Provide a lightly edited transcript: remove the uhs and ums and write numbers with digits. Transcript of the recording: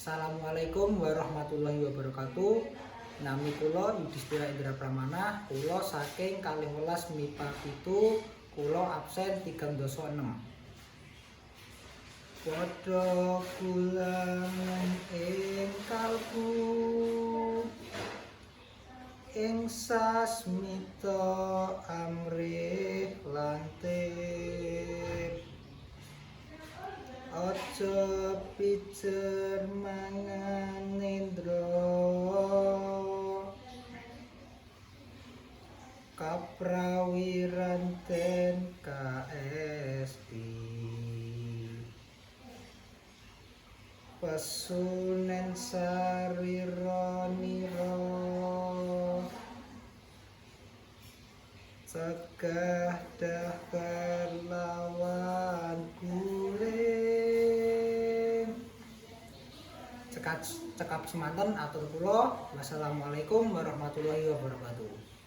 Assalamualaikum warahmatullahi wabarakatuh. Nami kula Yudhistira Indra Pramana, kula saking 12 MIPA 7, kula absen 3.6. Padha kulangan ing kalbu ing sasmita amrih lantip. Aja pijer mangan nendra kaprawiran ten KSP pesunen sarira nira cegah dahar lawan guling. Cekap semanten atur kula. Wassalamualaikum warahmatullahi wabarakatuh.